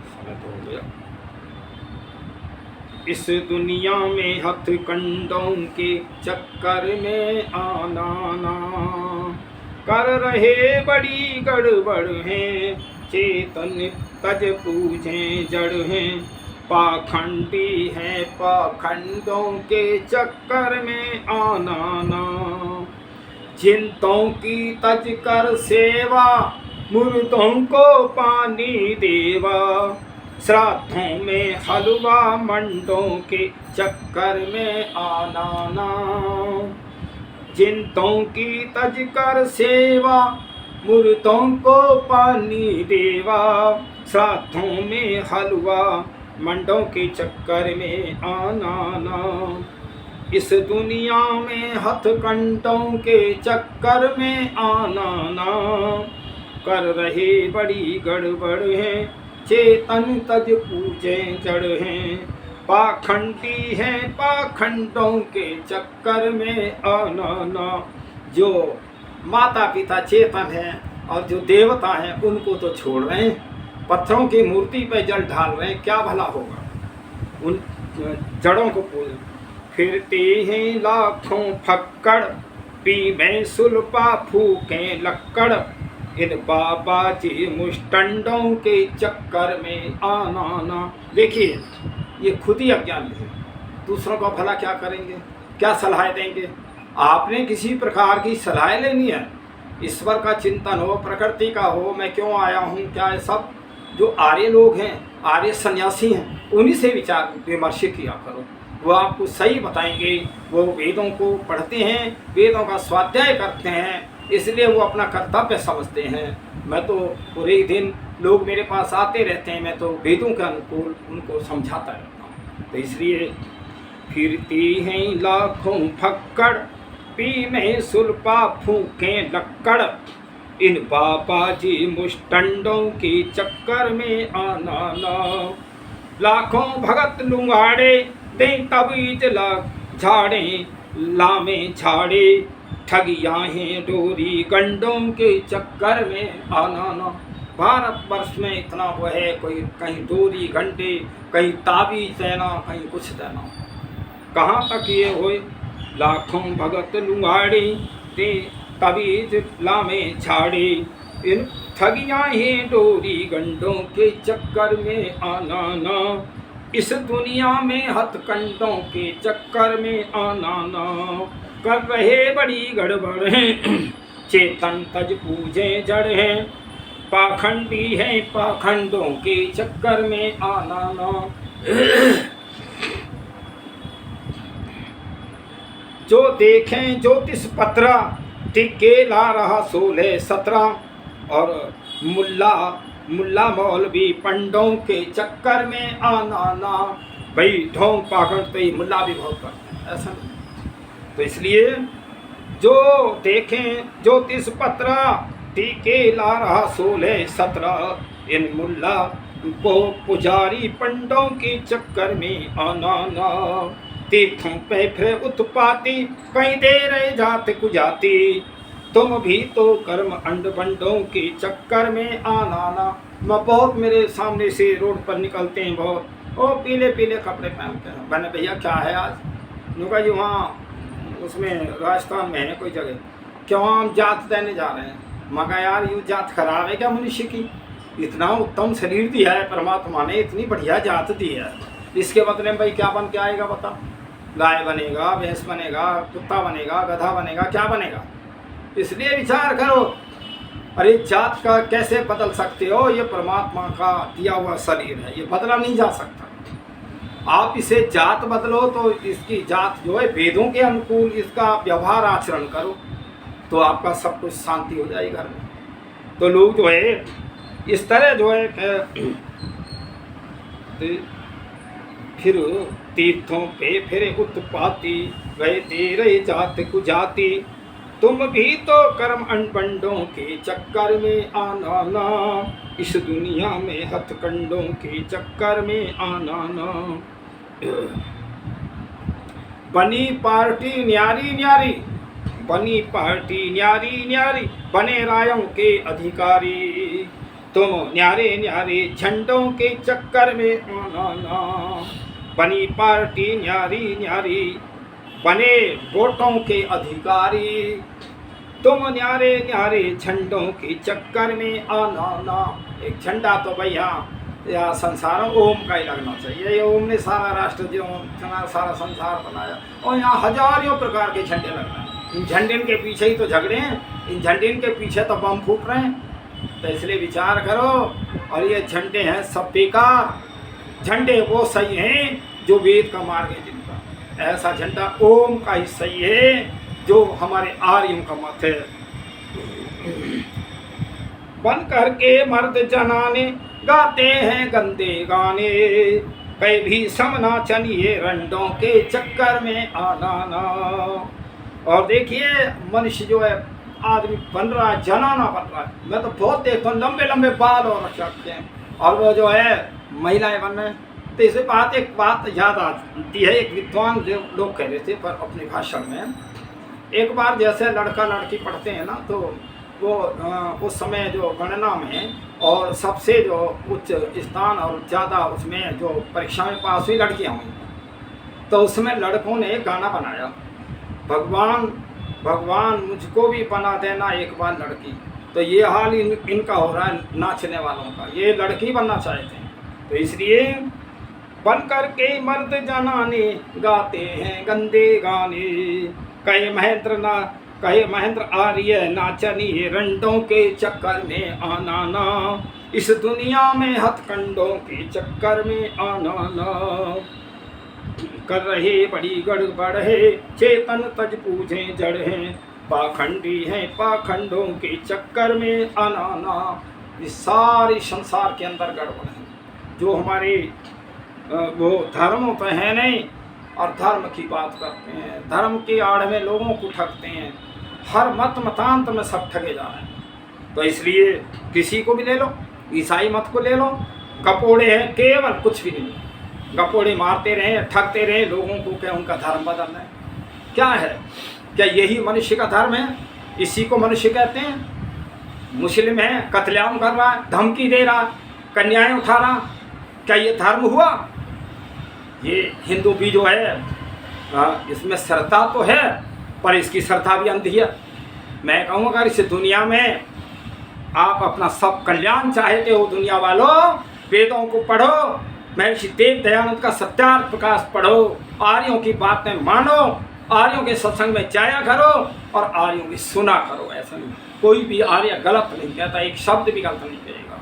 समय तो हो गया। इस दुनिया में हथकंडों के चक्कर में आना ना, कर रहे बड़ी गड़बड़ है, चेतन तज पूजें जड़ हैं, पाखंडी है पाखंडों के चक्कर में आना ना। जिंतों की तज कर सेवा, मुर्दों को पानी देवा, श्राद्धों में हलवा मंडों के चक्कर में आना ना। जिंतों की तज कर सेवा, मुर्दों को पानी देवा, श्राद्धों में हलवा मंडों के चक्कर में आना ना। इस दुनिया में हथकंडों के चक्कर में आना ना, कर रहे बड़ी गड़बड़ है, चेतन तज पूजे जड़ हैं, पाखंडी हैं पाखंडों के चक्कर में आना ना। जो माता पिता चेतन हैं और जो देवता हैं, उनको तो छोड़ रहे हैं, पत्थरों की मूर्ति पर जल ढाल रहे हैं, क्या भला होगा। उन जड़ों को पूज फिरते हैं लाखों फक्कड़, पीबें सुलपा फूकें लक्कड़, इन बाबा जी मुष्टंडों के चक्कर में आना ना। देखिए, ये खुद ही अज्ञान है, दूसरों का भला क्या करेंगे, क्या सलाह देंगे। आपने किसी प्रकार की सलाह लेनी है, ईश्वर का चिंतन हो, प्रकृति का हो, मैं क्यों आया हूँ, क्या है। सब जो आर्य लोग हैं, आर्य सन्यासी हैं, उन्हीं से विचार विमर्श किया करो, वो आपको सही बताएंगे। वो वेदों को पढ़ते हैं, वेदों का स्वाध्याय करते हैं, इसलिए वो अपना कर्तव्य समझते हैं। मैं तो पूरे दिन लोग मेरे पास आते रहते हैं, मैं तो वेदों के अनुकूल उनको समझाता रहता हूँ। तो इसलिए फिरती हैं लाखों फक्कड़, पी में सुलपा फूके लक्कड़, इन बाबा जी मुस्टंडों के चक्कर में आना ना। लाखों भगत लुंगाड़े दे तबीज ला झाड़े, लामे झाड़े ठगियाँ हैं डोरी गंडों के चक्कर में आना ना। भारत वर्ष में इतना वो है, कोई कहीं डोरी घंटे, कहीं ताबीज देना, कहीं कुछ देना। कहाँ तक ये होए? लाखों भगत लुंगाड़े दे तबीज लामे झाड़े, इन ठगियाँ हैं डोरी गंडों के चक्कर में आना ना। इस दुनिया में हथकंडों के चक्कर में आना ना। कर रहे बड़ी गड़बड़ है, चेतन तज पूजे जड़ है, पाखंडी है पाखंडों के चक्कर में आना ना। जो देखें ज्योतिष पत्रा, टिके ला रहा 16-17, और मुल्ला मौलवी पंडों के चक्कर में आना ना। भाई ढोंग पाखंड तो ये मुल्ला भी बहुत करते हैं, ऐसा नहीं। तो इसलिए जो देखें ज्योतिष पत्रा, टीके ला रहा 16-17, इन मुल्ला को पुजारी पंडों के चक्कर में आना ना। तीर्थों पे फिर उत्पाती, कहीं दे रहे जात कुजाती, तुम भी तो कर्म अंड बंडों के चक्कर में आना ना। मैं बहुत मेरे सामने से रोड पर निकलते हैं बहुत, ओ पीले पीले कपड़े पहनते हैं। मैंने भैया क्या है आज? उनका जी वहाँ उसमें राजस्थान में है कोई जगह, क्यों हम जात देने जा रहे हैं? मगर यार यूँ जात खराब है क्या मनुष्य की? इतना उत्तम शरीर दिया है परमात्मा ने, इतनी बढ़िया जात दी है, इसके बदले में भाई क्या बन के आएगा बता? गाय बनेगा, भैंस बनेगा, कुत्ता बनेगा, गधा बनेगा, क्या बनेगा? इसलिए विचार करो, अरे जात का कैसे बदल सकते हो? ये परमात्मा का दिया हुआ शरीर है, ये बदला नहीं जा सकता। आप इसे जात बदलो तो इसकी जात जो है वेदों के अनुकूल इसका व्यवहार आचरण करो, तो आपका सब कुछ शांति हो जाएगी घर में। तो लोग जो है इस तरह जो है फिर तीर्थों पे फिरे उत्पाती, गए तेरे जात कुजाती, तुम भी तो कर्म अनबंडों के चक्कर में आना ना। इस दुनिया में हथकंडों के चक्कर में आना ना। बनी पार्टी न्यारी न्यारी, बनी पार्टी न्यारी न्यारी, बने रायों के अधिकारी, तुम न्यारे न्यारे झंडों के चक्कर में आना ना। बनी पार्टी न्यारी न्यारी, बने वोटों के अधिकारी, तुम न्यारे न्यारे झंडों के चक्कर में आना ना। एक झंडा तो भैया या संसार ओम का ही लगना चाहिए। ये ओम ने सारा राष्ट्र जो सारा संसार बनाया, और यहाँ हजारों प्रकार के झंडे लग रहे हैं। इन झंडे के पीछे ही तो झगड़े हैं, इन झंडे के पीछे तो बम फूट रहे हैं। तो इसलिए विचार करो, और ये झंडे हैं सब बेकार। झंडे वो सही हैं जो वेद का मार्ग है जिनका, ऐसा झंडा ओम का ही सही है जो हमारे आर्यों का मत है। बन करके मर्द जनाने गाते हैं गंदे गाने, कहीं भी समना चलिए रंडों के चक्कर में आना ना। और देखिए मनुष्य जो है आदमी बन रहा है, जनाना बन रहा है। मैं तो बहुत देखता हूँ लंबे लंबे बाल और रखते हैं, और वो जो है महिलाएं बन रहे हैं। तो इसे एक बात याद आती है, एक विद्वान जो लोग कह रहे थे पर अपने भाषण में, एक बार जैसे लड़का लड़की पढ़ते हैं ना, तो वो उस समय जो गणना में और सबसे जो उच्च स्थान और ज़्यादा उसमें जो परीक्षा में पास हुई लड़कियाँ हुई, तो उसमें लड़कों ने गाना बनाया, भगवान भगवान मुझको भी बना देना एक बार लड़की। तो ये हाल इनका हो रहा है नाचने वालों का, ये लड़की बनना चाहते हैं। तो इसलिए बन कर के मर्द जनाने गाते हैं गंदे गाने, कहे महेंद्र आर्य नाचनी रंडों के चक्कर में आना ना। इस दुनिया में हथकंडों के चक्कर में आना ना। कर रहे बड़ी गड़बड़ है, चेतन तज पूजे जड़ है, पाखंडी हैं, पाखंडों के चक्कर में आना। ये सारी संसार के अंदर गड़बड़ है। जो हमारे वो धर्म तो है नहीं और धर्म की बात करते हैं, धर्म की आड़ में लोगों को ठगते हैं। हर मत मतांत में सब ठगे जा रहे हैं। तो इसलिए किसी को भी ले लो, ईसाई मत को ले लो, गपोड़े हैं केवल, कुछ भी नहीं। गपोड़े मारते रहे, ठगते रहे लोगों को, क्या उनका धर्म बदलना है? क्या है? क्या यही मनुष्य का धर्म है? इसी को मनुष्य कहते हैं? मुस्लिम है, कत्लेआम कर रहा है, धमकी दे रहा, कन्याएं उठा रहा, क्या ये धर्म हुआ? ये हिंदू भी जो है इसमें श्रद्धा तो है, पर इसकी श्रद्धा भी अंधी है। मैं कहूँगा अगर इस दुनिया में आप अपना सब कल्याण चाहते हो दुनिया वालों, वेदों को पढ़ो, महर्षि देव दयानंद का सत्यार्थ प्रकाश पढ़ो, आर्यों की बातें मानो, आर्यों के सत्संग में जाया करो और आर्यों की सुना करो। ऐसा नहीं, कोई भी आर्य गलत नहीं कहता, एक शब्द भी गलत नहीं कहेगा।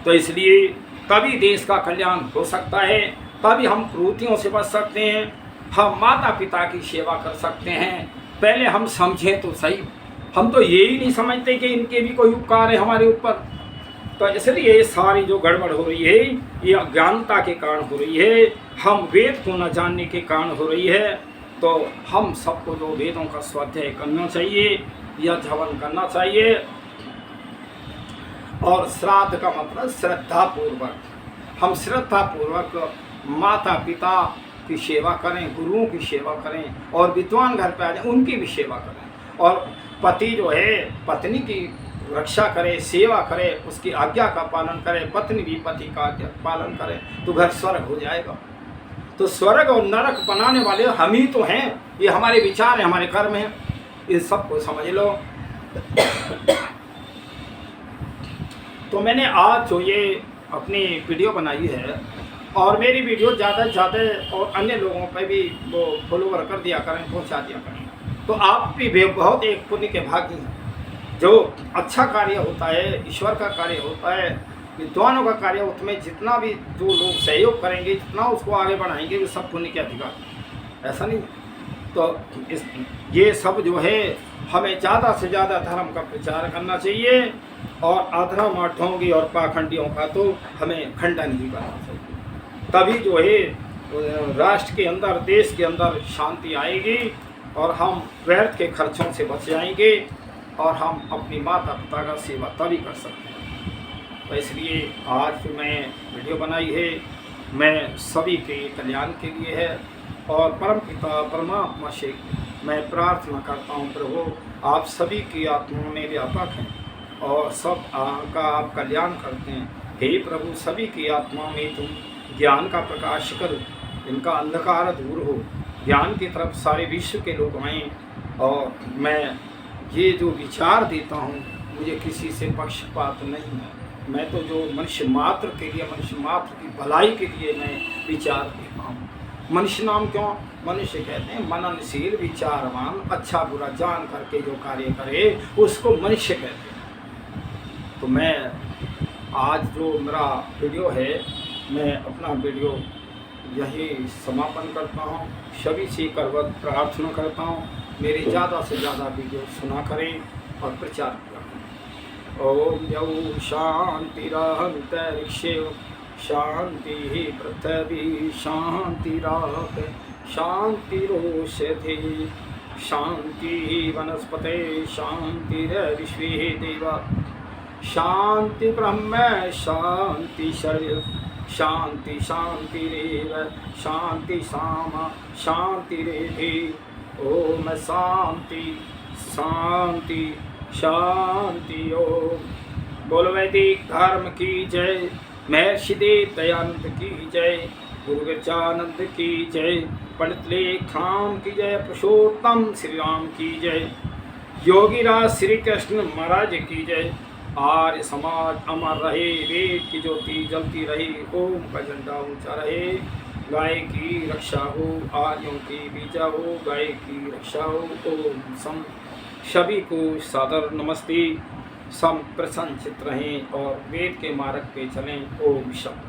तो इसलिए तभी देश का कल्याण हो सकता है, तभी हम क्रूतियों से बच सकते हैं, हम माता पिता की सेवा कर सकते हैं। पहले हम समझें तो सही, हम तो यही नहीं समझते कि इनके भी कोई उपकार है हमारे ऊपर। तो इसलिए ये सारी जो गड़बड़ हो रही है, ये अज्ञानता के कारण हो रही है, हम वेद को न जानने के कारण हो रही है। तो हम सबको जो वेदों का स्वाध्याय करना चाहिए या हवन करना चाहिए। और श्राद्ध का मतलब श्रद्धापूर्वक, हम श्रद्धापूर्वक माता पिता की सेवा करें, गुरुओं की सेवा करें, और विद्वान घर पे आ जाए उनकी भी सेवा करें। और पति जो है पत्नी की रक्षा करे, सेवा करे, उसकी आज्ञा का पालन करे, पत्नी भी पति का आज्ञा पालन करे, तो घर स्वर्ग हो जाएगा। तो स्वर्ग और नरक बनाने वाले हम ही तो हैं, ये हमारे विचार हैं, हमारे कर्म हैं, इन सबको समझ लो। तो मैंने आज जो ये अपनी वीडियो बनाई है, और मेरी वीडियो ज़्यादा से ज़्यादा और अन्य लोगों पर भी वो फॉलोवर कर दिया करें, पहुंचा दिया करें। तो आप भी बहुत एक पुण्य के भागी हैं। जो अच्छा कार्य होता है, ईश्वर का कार्य होता है, विद्वानों का कार्य, उसमें जितना भी जो लोग सहयोग करेंगे, जितना उसको आगे बढ़ाएंगे, वो सब पुण्य के अधिकार। ऐसा नहीं। तो ये सब जो है हमें ज़्यादा से ज़्यादा धर्म का प्रचार करना चाहिए, और अधर्म ढोंगी और पाखंडियों का तो हमें खंडन ही करना चाहिए। तभी जो है राष्ट्र के अंदर, देश के अंदर शांति आएगी, और हम व्यर्थ के खर्चों से बच जाएंगे, और हम अपनी माता पिता का सेवा तभी कर सकते हैं। तो इसलिए आज जो मैं वीडियो बनाई है, मैं सभी के कल्याण के लिए है, और परम पिता परमात्मा से मैं प्रार्थना करता हूँ, प्रभु आप सभी की आत्मा में व्यापक हैं और सब का आप कल्याण करते हैं। हे प्रभु, सभी की आत्मा में तुम ज्ञान का प्रकाश करो, इनका अंधकार दूर हो, ज्ञान की तरफ सारे विश्व के लोग आएँ। और मैं ये जो विचार देता हूँ, मुझे किसी से पक्षपात नहीं है, मैं तो जो मनुष्य मात्र के लिए, मनुष्य मात्र की भलाई के लिए मैं विचार देता हूँ। मनुष्य नाम क्यों? मनुष्य कहते हैं मननशील, विचारवान, अच्छा बुरा जान करके जो कार्य करे उसको मनुष्य कहते हैं। तो मैं आज जो मेरा वीडियो है, मैं अपना वीडियो यही समापन करता हूँ। सभी से करवत प्रार्थना करता हूँ, मेरी ज़्यादा से ज़्यादा वीडियो सुना करें और प्रचार करें। ओम यौ शांतिरन्तरिक्षे शांति पृथ्वी शांतिराप शांतिरोषधि शांति वनस्पते शांतिर्विश्वे देवा शांति ब्रह्म शांति शरीर शांति शांतिरेव शांति सामा शांतिरेधि। ओम शांति शांति शांति। ओम। बोलो वैदिक धर्म की जय, महर्षि देव दयानंद की जय, गुरु गिरजानंद की जय, पंडित लेखाम की जय, पुरुषोत्तम श्री राम की जय, योगीराज श्री कृष्ण महाराज की जय। आर्य समाज अमर रहे, वेद की ज्योति जलती रहे, ओम का झंडा ऊंचा रहे, गाय की रक्षा हो, आर्यों की बीजा हो, गाय की रक्षा हो। ओम सम। सभी को सादर नमस्ते। सम प्रसन्नचित रहें और वेद के मार्ग पे चलें। ओम शम।